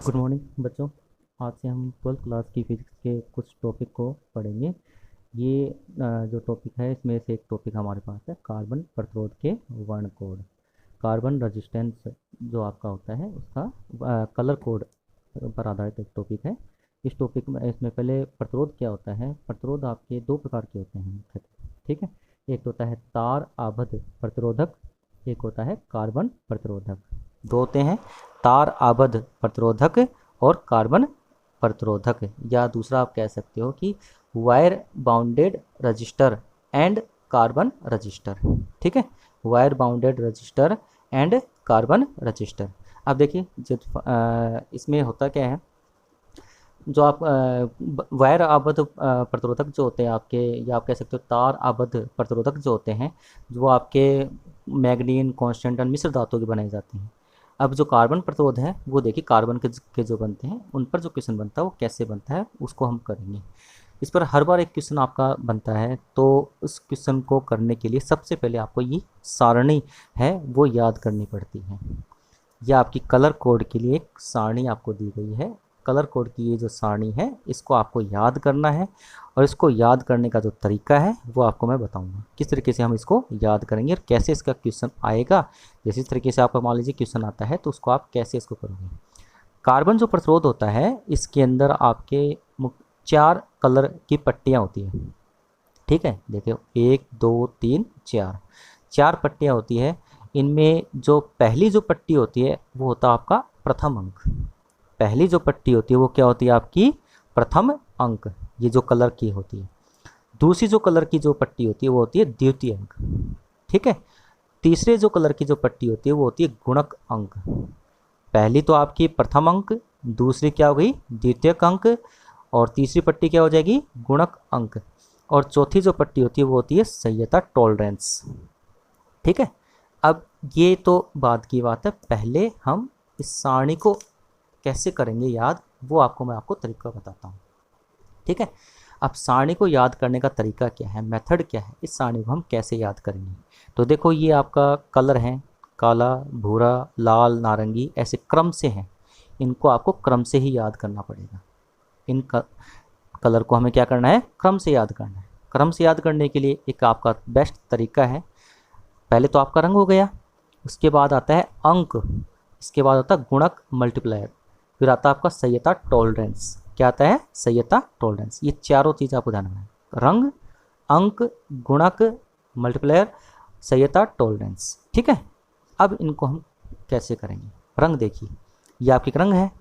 Good morning बच्चों। आज से हम 12th क्लास की फिजिक्स के कुछ टॉपिक को पढ़ेंगे। ये जो टॉपिक है इसमें से एक टॉपिक हमारे पास है कार्बन प्रतिरोध के वर्णकोड। कार्बन रेजिस्टेंस जो आपका होता है उसका कलर कोड पर आधारित एक टॉपिक है। इस टॉपिक में इसमें पहले प्रतिरोध क्या होता है। प्रतिरोध आपके दो प्रकार के होते हैं मुख्यतः, ठीक है। एक होता है तार आबद्ध प्रतिरोधक, एक होता है कार्बन प्रतिरोधक। दो होते हैं, तार आबद्ध प्रतिरोधक और कार्बन प्रतिरोधक, या दूसरा आप कह सकते हो कि wire bounded register and carbon register, ठीक है। Wire bounded register and carbon register. अब देखिए इसमें होता क्या है, जो आप वायर आबद्ध प्रतिरोधक जो होते हैं आपके, या आप कह सकते हो तार आबद्ध प्रतिरोधक जो होते हैं, जो आपके मैग्नीन कांस्टेंट और मिश्र धातुओं के बनाए जाते हैं। अब जो कार्बन प्रतिरोध है वो देखिए कार्बन के जो बनते हैं उन पर जो क्वेश्चन बनता है वो कैसे बनता है उसको हम करेंगे। इस पर हर बार एक क्वेश्चन आपका बनता है, तो उस क्वेश्चन को करने के लिए सबसे पहले आपको ये सारणी है वो याद करनी पड़ती है। यह आपकी कलर कोड के लिए एक सारणी आपको दी गई है। कलर कोड की ये जो सारणी है इसको आपको याद करना है, और इसको याद करने का जो तरीका है वो आपको मैं बताऊंगा किस तरीके से हम इसको याद करेंगे और कैसे इसका क्वेश्चन आएगा। जैसे इस तरीके से आपका मान लीजिए क्वेश्चन आता है तो उसको आप कैसे इसको करोगे। कार्बन जो प्रतिरोध होता है इसके अंदर आपके 4 कलर की पट्टियाँ होती हैं, ठीक है। देखिए 1 2 3 4 4 पट्टियाँ होती है। इनमें जो पहली जो पट्टी होती है वो होता है आपका प्रथम अंक। पहली जो पट्टी होती है वो क्या होती है आपकी प्रथम अंक, ये जो कलर की होती है। दूसरी जो कलर की जो पट्टी होती है वो होती है द्वितीय अंक, ठीक है। तीसरे जो कलर की जो पट्टी होती है वो होती है गुणक अंक। पहली तो आपकी प्रथम अंक, दूसरी क्या हो गई द्वितीयक अंक, और तीसरी पट्टी क्या हो जाएगी गुणक अंक, और चौथी जो पट्टी होती है वो होती है संयता टॉलरेंस, ठीक है। अब ये तो बाद की बात है, पहले हम इस सारणी को कैसे करेंगे याद वो मैं आपको तरीका बताता हूँ, ठीक है। अब सारणी को याद करने का तरीका क्या है, मेथड क्या है, इस सारणी को हम कैसे याद करेंगे। तो देखो ये आपका कलर है, काला भूरा लाल नारंगी, ऐसे क्रम से हैं। इनको आपको क्रम से ही याद करना पड़ेगा। इन कलर को हमें क्या करना है, क्रम से याद करना है। क्रम से याद करने के लिए एक आपका बेस्ट तरीका है, पहले तो आपका रंग हो गया, उसके बाद आता है अंक, इसके बाद आता है गुणक मल्टीप्लायर, फिर आता है आपका संयता टॉलरेंस। क्या आता है संयता टॉलरेंस। ये चारों चीज़ आपको ध्यान रखना है, रंग अंक गुणक मल्टीप्लायर संयता टॉलरेंस, ठीक है। अब इनको हम कैसे करेंगे। रंग देखिए ये आपके रंग है,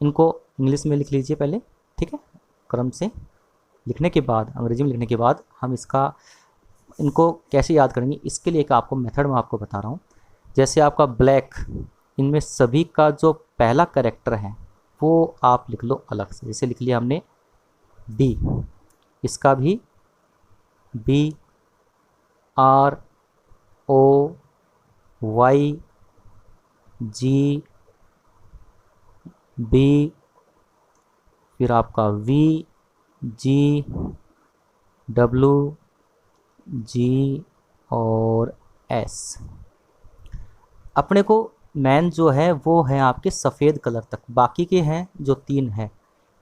इनको इंग्लिश में लिख लीजिए पहले, ठीक है। क्रम से लिखने के बाद, अंग्रेजी में लिखने के बाद हम इनको कैसे याद करेंगे, इसके लिए एक आपको मेथड मैं आपको बता रहा हूँ। जैसे आपका ब्लैक, इनमें सभी का जो पहला कैरेक्टर है वो आप लिख लो अलग से। जैसे लिख लिया हमने बी, इसका भी B R O Y G B, फिर आपका वी जी डब्लू जी और एस। अपने को मैन जो है वो है आपके सफ़ेद कलर तक, बाकी के हैं जो 3 हैं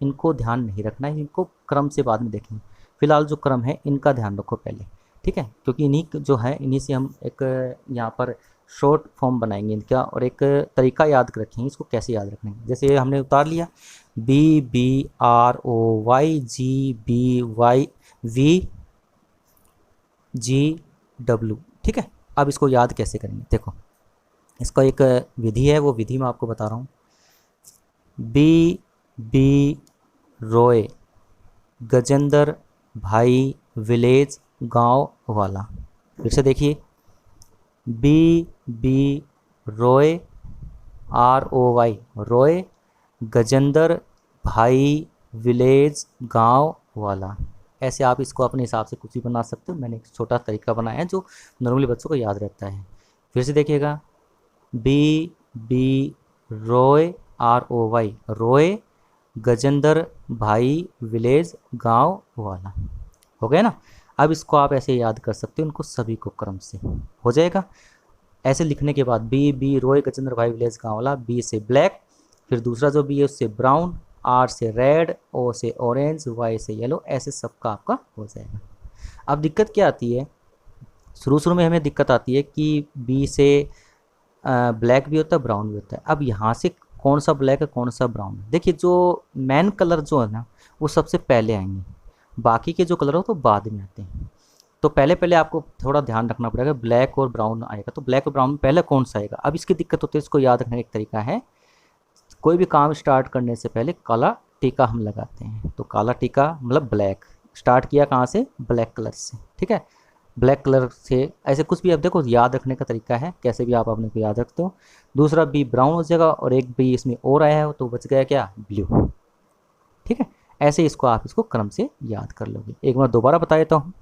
इनको ध्यान नहीं रखना है, इनको क्रम से बाद में देखेंगे। फिलहाल जो क्रम है इनका ध्यान रखो पहले, ठीक है, क्योंकि इन्हीं जो है इन्हीं से हम एक यहाँ पर शॉर्ट फॉर्म बनाएंगे इनका, और एक तरीका याद रखेंगे इसको कैसे याद रखना है। जैसे हमने उतार लिया B B R O Y G B Y V G W, ठीक है। अब इसको याद कैसे करेंगे, देखो इसका एक विधि है, वो विधि मैं आपको बता रहा हूँ। बी बी रोए गजेंद्र भाई विलेज गांव वाला। फिर से देखिए बी बी रोए आर ओ वाई रोए गजेंद्र भाई विलेज गांव वाला। ऐसे आप इसको अपने हिसाब से कुछ भी बना सकते हो, मैंने एक छोटा तरीका बनाया है जो नॉर्मली बच्चों को याद रहता है। फिर से देखिएगा B B Roy R O Y Roy Gajendra भाई विलेज गांव वाला, हो गया ना। अब इसको आप ऐसे याद कर सकते हो, इनको सभी को क्रम से हो जाएगा। ऐसे लिखने के बाद बी बी रोय गजेंद्र भाई विलेज गांव वाला, बी से ब्लैक, फिर दूसरा जो बी है उससे ब्राउन, आर से रेड, ओ से ऑरेंज, वाई से येलो, ऐसे सबका आपका हो जाएगा। अब दिक्कत क्या आती है, शुरू शुरू में हमें दिक्कत आती है कि बी से ब्लैक भी होता है, ब्राउन भी होता है। अब यहाँ से कौन सा ब्लैक है कौन सा ब्राउन है, देखिए जो मैन कलर जो है ना वो सबसे पहले आएंगे, बाकी के जो कलर हो तो बाद में आते हैं। तो पहले पहले आपको थोड़ा ध्यान रखना पड़ेगा, ब्लैक और ब्राउन आएगा तो ब्लैक और ब्राउन में पहले कौन सा आएगा। अब इसकी दिक्कत होती है, इसको याद रखने का एक तरीका है, कोई भी काम स्टार्ट करने से पहले काला टीका हम लगाते हैं। तो काला टीका मतलब ब्लैक, स्टार्ट किया कहाँ से, ब्लैक कलर से, ठीक है, ब्लैक कलर से। ऐसे कुछ भी अब देखो याद रखने का तरीका है, कैसे भी आप अपने को याद रखते हो। दूसरा बी ब्राउन हो जाएगा और एक बी इसमें और आया है तो बच गया क्या, ब्लू, ठीक है। ऐसे इसको आप इसको क्रम से याद कर लोगे। एक बार दोबारा बता देता हूँ,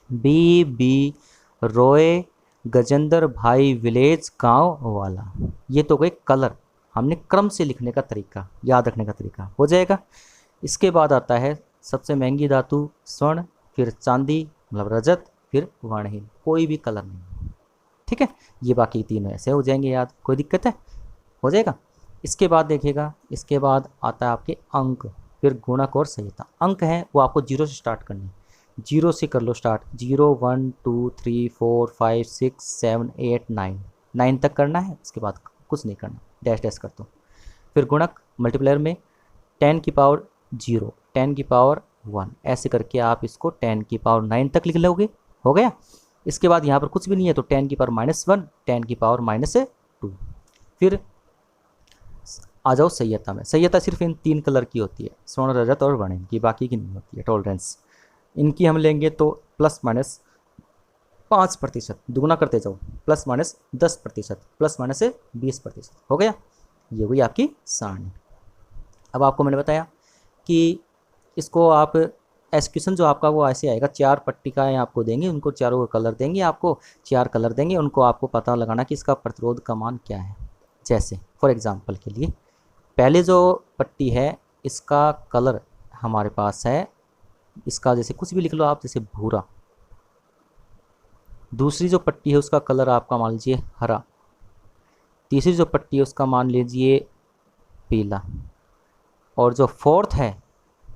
बी बी रोए गजेंद्र भाई विलेज गांव वाला, ये तो गए कलर, हमने क्रम से लिखने का तरीका, याद रखने का तरीका हो जाएगा। इसके बाद आता है सबसे महंगी धातु स्वर्ण, फिर चांदी मतलब रजत, फिर वर्णहीन, कोई भी कलर नहीं, ठीक है। ये बाकी तीनों ऐसे हो जाएंगे याद, कोई दिक्कत है, हो जाएगा। इसके बाद देखिएगा, इसके बाद आता है आपके अंक, फिर गुणक और संहिता। अंक है वो आपको जीरो से स्टार्ट करनी है, जीरो से कर लो स्टार्ट, 0 1 2 3 4 5 6 7 8 9, 9 तक करना है, उसके बाद कुछ नहीं करना, डैश डैश कर दो। फिर गुणक मल्टीप्लायर में 10 की पावर 0, 10 की पावर 1, ऐसे करके आप इसको 10 की पावर 9 तक लिख लोगे, हो गया। इसके बाद यहाँ पर कुछ भी नहीं है तो 10 की पावर -1, 10 की पावर -2। फिर आ जाओ संहिता में, संहिता सिर्फ इन 3 कलर की होती है, स्वर्ण रजत और वर्णहीन की, बाकी की नहीं होती है। टॉलरेंस इनकी हम लेंगे तो +-5%, दुगुना करते जाओ, +-10%, +-20%, हो गया। ये हुई आपकी सारणी। अब आपको मैंने बताया कि इसको आप एक्सक्यूशन जो आपका वो ऐसे आएगा, 4 पट्टिकाएँ आपको देंगे, उनको चारों कलर देंगे, आपको 4 कलर देंगे, उनको आपको पता लगाना कि इसका प्रतिरोध का मान क्या है। जैसे फॉर एग्जांपल के लिए पहले जो पट्टी है इसका कलर हमारे पास है, इसका जैसे कुछ भी लिख लो आप, जैसे भूरा। दूसरी जो पट्टी है उसका कलर आपका मान लीजिए हरा। तीसरी जो पट्टी है उसका मान लीजिए पीला। और जो फोर्थ है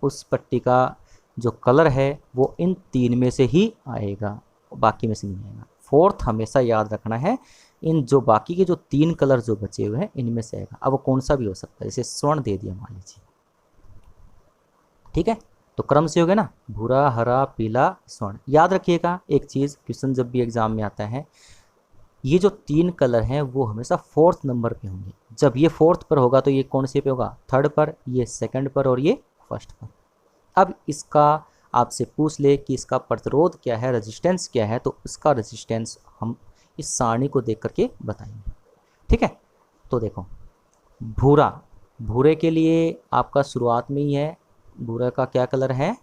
उस पट्टी का जो कलर है वो इन 3 में से ही आएगा, बाकी में से नहीं आएगा। फोर्थ हमेशा याद रखना है, इन जो बाकी के जो 3 कलर जो बचे हुए हैं इनमें से आएगा। अब वो कौन सा भी हो सकता है, जैसे स्वर्ण दे दिया मान लीजिए, ठीक है। तो क्रम से हो गया ना, भूरा हरा पीला स्वर्ण। याद रखिएगा एक चीज़, क्वेश्चन जब भी एग्जाम में आता है, ये जो 3 कलर हैं वो हमेशा 4th नंबर पे होंगे। जब ये 4th पर होगा तो ये कौन से पे होगा, 3rd पर, ये 2nd पर और ये 1st पर। अब इसका आपसे पूछ ले कि इसका प्रतिरोध क्या है, रेजिस्टेंस क्या है, तो इसका रेजिस्टेंस हम इस सारणी को देख करके बताएंगे, ठीक है। तो देखो भूरा, भूरे के लिए आपका शुरुआत में ही है, भूरा का क्या कलर है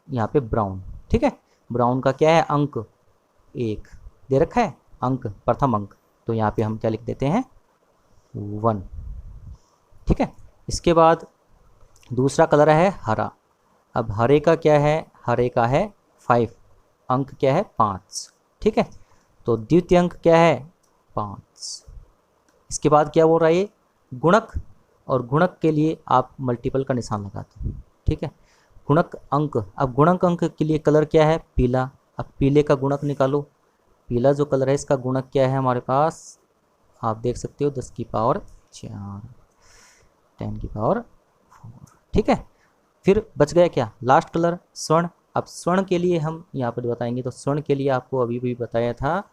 यहाँ पे, ब्राउन, ठीक है। ब्राउन का क्या है, अंक 1 दे रखा है, अंक प्रथम अंक, तो यहाँ पे हम क्या लिख देते हैं 1, ठीक है। इसके बाद दूसरा कलर है हरा। अब हरे का क्या है, हरे का है 5, अंक क्या है 5, ठीक है। तो द्वितीय अंक क्या है 5। इसके बाद क्या बोल रहा है ये गुणक, और गुणक के लिए आप मल्टीपल का निशान लगाते हैं, ठीक है। गुणक अंक, अब गुणक अंक के लिए कलर क्या है पीला। अब पीले का गुणक निकालो, पीला जो कलर है इसका गुणक क्या है हमारे पास, आप देख सकते हो 10 की पावर 4, 10 की पावर 4, ठीक है। फिर बच गया क्या, लास्ट कलर स्वर्ण। अब स्वर्ण के लिए हम यहाँ पर बताएंगे, तो स्वर्ण के लिए आपको अभी भी बताया था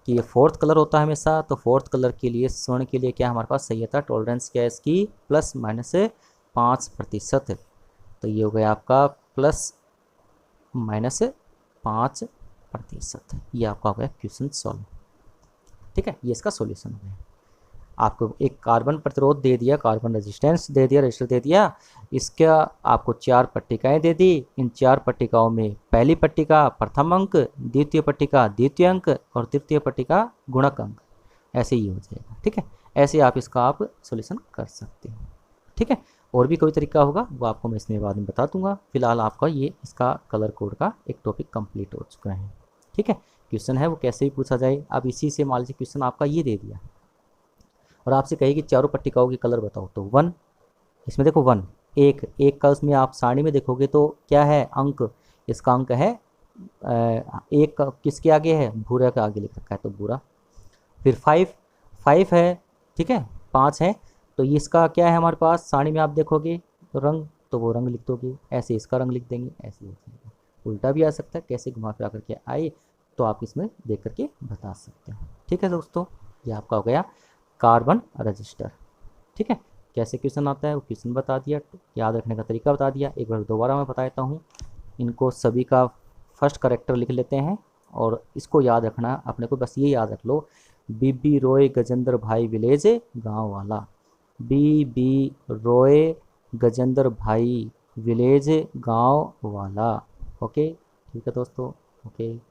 कि ये 4th कलर होता है हमेशा। तो 4th कलर के लिए स्वर्ण के लिए क्या हमारे पास संहिता, टॉलरेंस क्या है इसकी, +-5%। तो ये हो गया आपका +-5%, ये आपका हो गया क्वेश्चन सॉल्व, ठीक है। ये इसका सॉल्यूशन हो गया। आपको एक कार्बन प्रतिरोध दे दिया, कार्बन रेजिस्टेंस दे दिया, रजिस्टर दे दिया, इसका आपको 4 पट्टिकाएं दे दी। इन 4 पट्टिकाओं में पहली पट्टिका प्रथम अंक, द्वितीय पट्टिका द्वितीय अंक और तृतीय पट्टिका गुणक अंक, ऐसे ही हो जाएगा, ठीक है। ऐसे आप इसका आप सॉल्यूशन कर सकते हो, ठीक है। और भी कोई तरीका होगा वो आपको मैं इसमें बाद में बता दूंगा। फिलहाल आपका ये इसका कलर कोड का एक टॉपिक कंप्लीट हो चुका है, ठीक है। क्वेश्चन है वो कैसे भी पूछा जाए। अब इसी से मान लीजिए क्वेश्चन आपका ये दे दिया, और आपसे कहेगी चारों पट्टिकाओं के कलर बताओ, तो 1, इसमें देखो 1, एक एक का उसमें आप सारणी में देखोगे तो क्या है अंक, इसका अंक है एक का किसके आगे है, भूरा के आगे लिख रखा है तो भूरा। फिर 5, 5 है, ठीक है, 5 है, तो ये इसका क्या है हमारे पास सारणी में आप देखोगे तो रंग, तो वो रंग लिख दोगे, ऐसे इसका रंग लिख देंगे, ऐसे लिख देंगे। उल्टा भी आ सकता है, कैसे घुमा फिरा करके आए तो आप इसमें देख करके बता सकते हैं। ठीक है दोस्तों, ये आपका हो गया कार्बन रजिस्टर। ठीक है, कैसे क्वेश्चन आता है वो क्वेश्चन बता दिया, याद रखने का तरीका बता दिया। एक बार दोबारा मैं बता देता हूँ, इनको सभी का फर्स्ट करेक्टर लिख लेते हैं और इसको याद रखना अपने को, बस ये याद रख लो, बीबी रोय गजेंद्र भाई विलेज गांव वाला, बीबी रोय गजेंद्र भाई विलेज गांव वाला। ओके, ठीक है दोस्तों, ओके।